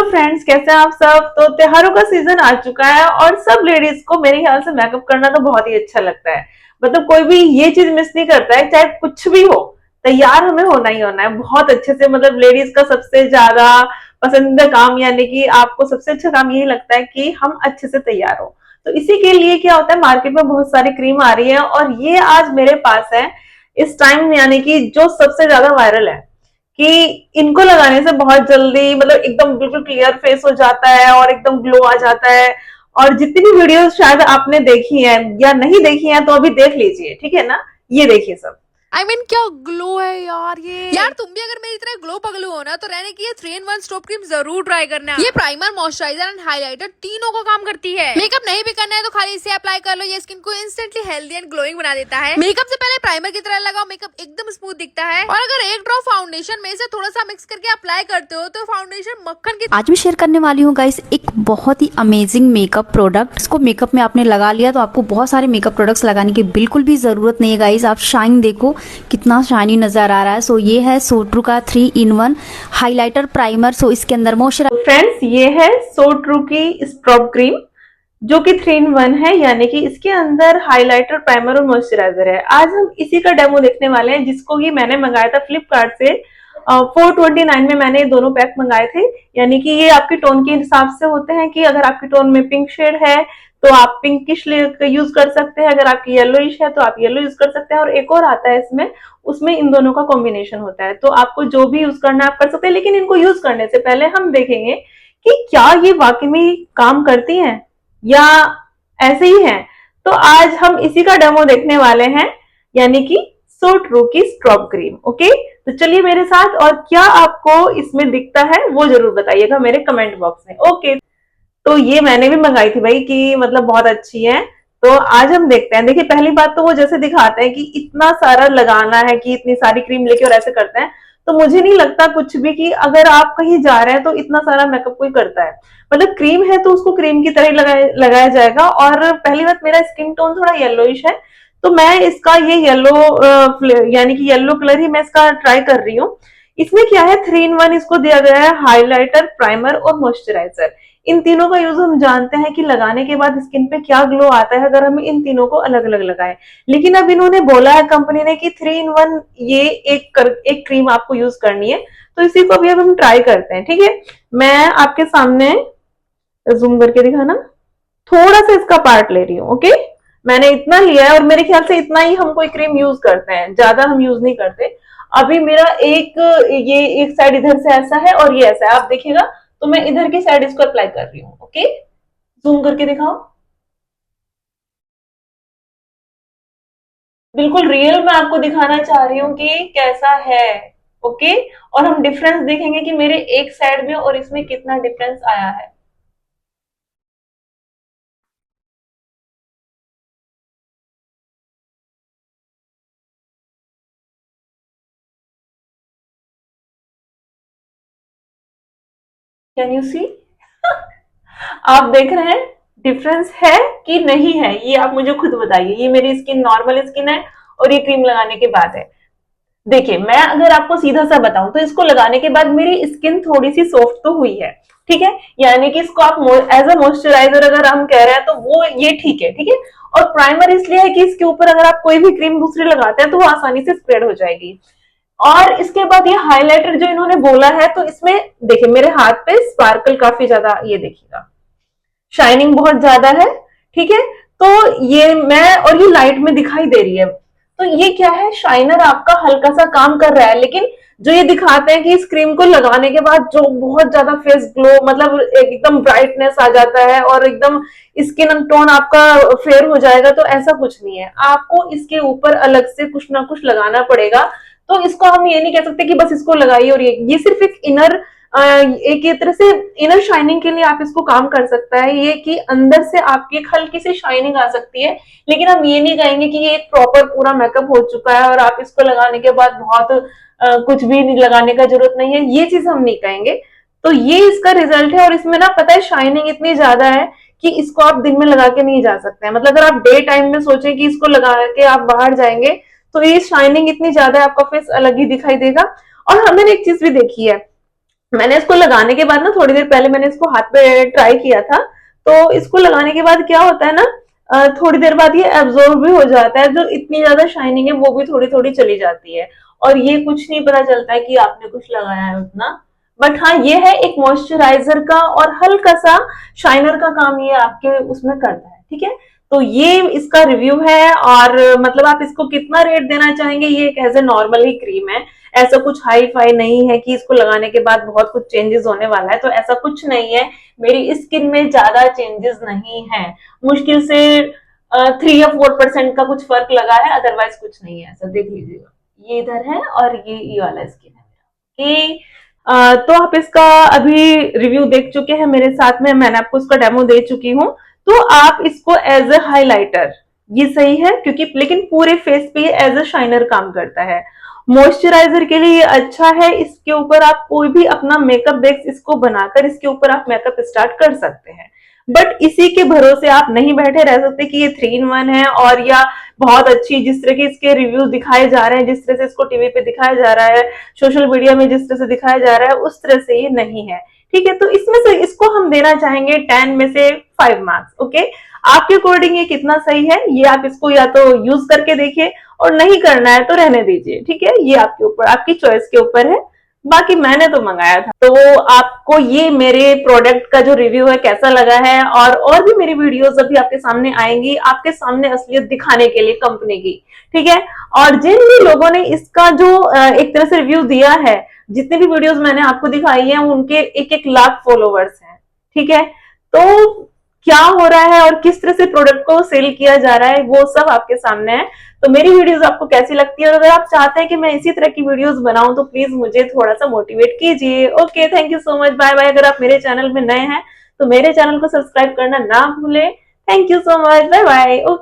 Hello friends, कैसे हैं आप सब। तो त्योहारों का सीजन आ चुका है और सब लेडीज को मेरे ख्याल से मेकअप करना तो बहुत ही अच्छा लगता है। मतलब कोई भी ये चीज मिस नहीं करता है, चाहे कुछ भी हो, तैयार हमें होना ही होना है बहुत अच्छे से। मतलब लेडीज का सबसे ज्यादा पसंदीदा काम, यानी कि आपको सबसे अच्छा काम यही लगता है कि हम अच्छे से तैयार हो। तो इसी के लिए क्या होता है, मार्केट में बहुत सारी क्रीम आ रही है और ये आज मेरे पास है इस टाइम, यानी कि जो सबसे ज्यादा वायरल है कि इनको लगाने से बहुत जल्दी मतलब एकदम बिल्कुल क्लियर फेस हो जाता है और एकदम ग्लो आ जाता है। और जितनी भी वीडियोस शायद आपने देखी है या नहीं देखी है तो अभी देख लीजिए, ठीक है ना। ये देखिए सब। क्या ग्लो है यार ये। यार तुम भी अगर मेरी तरह ग्लो पगलू हो ना तो रहने की ये 3-in-1 स्टॉप क्रीम जरूर ट्राई करना। ये प्राइमर, मॉइस्चराइजर एंड हाइलाइटर तीनों का काम करती है। मेकअप नहीं भी करना है तो खाली इसे अप्लाई कर लो, ये स्किन को इंस्टेंटली हेल्दी एंड ग्लोइंग बना देता है। मेकअप से पहले प्राइमर की तरह लगाओ, मेकअप एकदम स्मूथ दिखता है। और अगर एक ड्रॉप फाउंडेशन में से थोड़ा सा मिक्स करके अप्लाई करते हो तो फाउंडेशन मक्खन की। आज मैं शेयर करने वाली हूँ गाइस एक बहुत ही अमेजिंग मेकअप प्रोडक्ट। इसको मेकअप में आपने लगा लिया तो आपको बहुत सारे मेकअप प्रोडक्ट्स लगाने की बिल्कुल भी जरूरत नहीं है गाइस। आप शाइन देखो कितना शाइनी नजर आ रहा है। सो ये है सोट्रू का 3-in-1 हाइलाइटर प्राइमर। सो इसके अंदर मॉइस्चराइजर। फ्रेंड्स, ये है सो ट्रू की स्ट्रॉप क्रीम जो कि 3 in 1 है, यानी कि इसके अंदर हाइलाइटर, प्राइमर और मॉइस्चराइजर है। आज हम इसी का डेमो देखने वाले हैं, जिसको कि मैंने मंगाया था फ्लिपकार्ट से। 429 में मैंने दोनों पैक मंगाए थे। यानी कि ये आपके टोन के हिसाब से होते हैं कि अगर आपके टोन में पिंक शेड है तो आप पिंकिश यूज कर सकते हैं, अगर आपकी येलोइश है तो आप येलो यूज कर सकते हैं। और एक और आता है इसमें, उसमें इन दोनों का कॉम्बिनेशन होता है। तो आपको जो भी यूज करना है आप कर सकते हैं, लेकिन इनको यूज करने से पहले हम देखेंगे कि क्या ये वाकई में काम करती हैं या ऐसे ही है। तो आज हम इसी का डेमो देखने वाले हैं, यानी कि सो ट्रू की स्ट्रॉप क्रीम। ओके, तो चलिए मेरे साथ। और क्या आपको इसमें दिखता है वो जरूर बताइएगा मेरे कमेंट बॉक्स में। ओके, तो ये मैंने भी मंगाई थी भाई, कि मतलब बहुत अच्छी है। तो आज हम देखते हैं। देखिए, पहली बात तो वो जैसे दिखाते हैं कि इतना सारा लगाना है, कि इतनी सारी क्रीम लेके और ऐसे करते हैं। तो मुझे नहीं लगता कुछ भी कि अगर आप कहीं जा रहे हैं तो इतना सारा मेकअप कोई करता है। मतलब क्रीम है तो उसको क्रीम की तरह ही लगाया जाएगा। और पहली बात, मेरा स्किन टोन थोड़ा येलोइश है, तो मैं इसका ये येलो यानी कि येलो कलर ही मैं इसका ट्राई कर रही हूँ। इसमें क्या है, 3 in 1 इसको दिया गया है, हाइलाइटर, प्राइमर और मॉइस्चराइजर। इन तीनों का यूज हम जानते हैं कि लगाने के बाद स्किन पे क्या ग्लो आता है अगर हम इन तीनों को अलग अलग लगाएं। लेकिन अब इन्होंने बोला है कंपनी ने कि 3 in 1 ये एक क्रीम आपको यूज करनी है। तो इसी को अभी अब हम ट्राई करते हैं, ठीक है। मैं आपके सामने जूम करके दिखाना, थोड़ा सा इसका पार्ट ले रही हूँ। ओके, मैंने इतना लिया है और मेरे ख्याल से इतना ही हम कोई क्रीम यूज करते हैं, ज्यादा हम यूज नहीं करते। अभी मेरा ये एक साइड इधर से ऐसा है और ये ऐसा है, आप देखिएगा। तो मैं इधर की साइड इसको अप्लाई कर रही हूँ। ओके, जूम करके दिखाओ। बिल्कुल रियल मैं आपको दिखाना चाह रही हूँ कि कैसा है। ओके, और हम डिफरेंस देखेंगे कि मेरे एक साइड में और इसमें कितना डिफरेंस आया है। Can you see? आप देख रहे हैं डिफरेंस है कि नहीं है, ये आप मुझे खुद बताइए। ये मेरी स्किन नॉर्मल स्किन है और ये क्रीम लगाने के बाद है। देखिए, मैं अगर आपको सीधा सा बताऊं तो इसको लगाने के बाद मेरी स्किन थोड़ी सी सॉफ्ट तो हुई है, ठीक है। यानी कि इसको आप एज अ मॉइस्चराइजर अगर हम कह रहे हैं तो वो ये ठीक है, ठीक है। और प्राइमर इसलिए है कि इसके ऊपर अगर आप कोई भी क्रीम दूसरी लगाते हैं तो वो आसानी से स्प्रेड हो जाएगी। और इसके बाद ये हाइलाइटर जो इन्होंने बोला है, तो इसमें देखिए मेरे हाथ पे स्पार्कल काफी ज्यादा, ये देखिएगा, शाइनिंग बहुत ज्यादा है, ठीक है। तो ये मैं, और ये लाइट में दिखाई दे रही है। तो ये क्या है, शाइनर आपका हल्का सा काम कर रहा है। लेकिन जो ये दिखाते हैं कि इस क्रीम को लगाने के बाद जो बहुत ज्यादा फेस ग्लो, मतलब एकदम ब्राइटनेस आ जाता है और एकदम स्किन टोन आपका फेयर हो जाएगा, तो ऐसा कुछ नहीं है। आपको इसके ऊपर अलग से कुछ ना कुछ लगाना पड़ेगा। तो इसको हम ये नहीं कह सकते कि बस इसको लगाइए। और ये सिर्फ एक इनर, एक तरह से इनर शाइनिंग के लिए आप इसको काम कर सकता है, ये कि अंदर से आपकी एक हल्की सी शाइनिंग आ सकती है। लेकिन हम ये नहीं कहेंगे कि ये एक प्रॉपर पूरा मेकअप हो चुका है और आप इसको लगाने के बाद बहुत कुछ भी नहीं लगाने का जरूरत नहीं है, ये चीज हम नहीं कहेंगे। तो ये इसका रिजल्ट है। और इसमें ना पता है, शाइनिंग इतनी ज्यादा है कि इसको आप दिन में लगा के नहीं जा सकते हैं। मतलब अगर आप डे टाइम में सोचें कि इसको लगा के आप बाहर जाएंगे तो ये शाइनिंग इतनी ज्यादा है, आपका फेस अलग ही दिखाई देगा। और मैंने एक चीज भी देखी है, मैंने इसको लगाने के बाद ना थोड़ी देर पहले मैंने इसको हाथ पे ट्राई किया था, तो इसको लगाने के बाद क्या होता है ना, थोड़ी देर बाद ये एब्जॉर्ब भी हो जाता है, जो इतनी ज्यादा शाइनिंग है वो भी थोड़ी थोड़ी चली जाती है, और ये कुछ नहीं पता चलता है कि आपने कुछ लगाया है उतना। बट हाँ, ये है एक मॉइस्चराइजर का और हल्का सा शाइनर का काम ये आपके उसमें करता है, ठीक है। तो ये इसका रिव्यू है, और मतलब आप इसको कितना रेट देना चाहेंगे, ये एक एज ए नॉर्मल ही क्रीम है, ऐसा कुछ हाई फाई नहीं है कि इसको लगाने के बाद बहुत कुछ चेंजेस होने वाला है, तो ऐसा कुछ नहीं है। मेरी स्किन में ज्यादा चेंजेस नहीं है, मुश्किल से 3 या 4% का कुछ फर्क लगा है, अदरवाइज कुछ नहीं है। ऐसा देख लीजिएगा, ये इधर है और ये वाला स्किन है मेरा, ओके। तो आप इसका अभी रिव्यू देख चुके हैं मेरे साथ में, मैंने आपको इसका डेमो दे चुकी हूँ। तो आप इसको एज ए हाइलाइटर, ये सही है क्योंकि लेकिन पूरे फेस पे ये एज ए शाइनर काम करता है। मॉइस्चराइजर के लिए ये अच्छा है, इसके ऊपर आप कोई भी अपना मेकअप बेस इसको बनाकर इसके ऊपर आप मेकअप स्टार्ट कर सकते हैं। बट इसी के भरोसे आप नहीं बैठे रह सकते कि ये 3 in 1 है, और या बहुत अच्छी, जिस तरह के इसके रिव्यूज दिखाए जा रहे हैं, जिस तरह से इसको टीवी पे दिखाया जा रहा है, सोशल मीडिया में जिस तरह से दिखाया जा रहा है, उस तरह से ये नहीं है, ठीक है। तो इसमें से इसको हम देना चाहेंगे 10 में से 5 मार्क्स, ओके। आपके अकॉर्डिंग ये कितना सही है, ये आप इसको या तो यूज करके देखिए, और नहीं करना है तो रहने दीजिए, ठीक है। ये आपके ऊपर, आपकी चॉइस के ऊपर है। बाकी मैंने तो मंगाया था, तो आपको ये मेरे प्रोडक्ट का जो रिव्यू है कैसा लगा है, और भी मेरी वीडियोस अभी आपके सामने आएंगी, आपके सामने असलियत दिखाने के लिए कंपनी की, ठीक है। और जिन भी लोगों ने इसका जो एक तरह से रिव्यू दिया है, जितनी भी वीडियोस मैंने आपको दिखाई है, उनके 1-1 लाख फॉलोवर्स हैं, ठीक है। तो क्या हो रहा है और किस तरह से प्रोडक्ट को सेल किया जा रहा है, वो सब आपके सामने है। तो मेरी वीडियोस आपको कैसी लगती है, और अगर आप चाहते हैं कि मैं इसी तरह की वीडियोस बनाऊं, तो प्लीज मुझे थोड़ा सा मोटिवेट कीजिए। Okay, thank you so much, bye bye. अगर आप मेरे चैनल में नए हैं तो मेरे चैनल को सब्सक्राइब करना ना भूलें। Thank you so much, bye bye. Okay.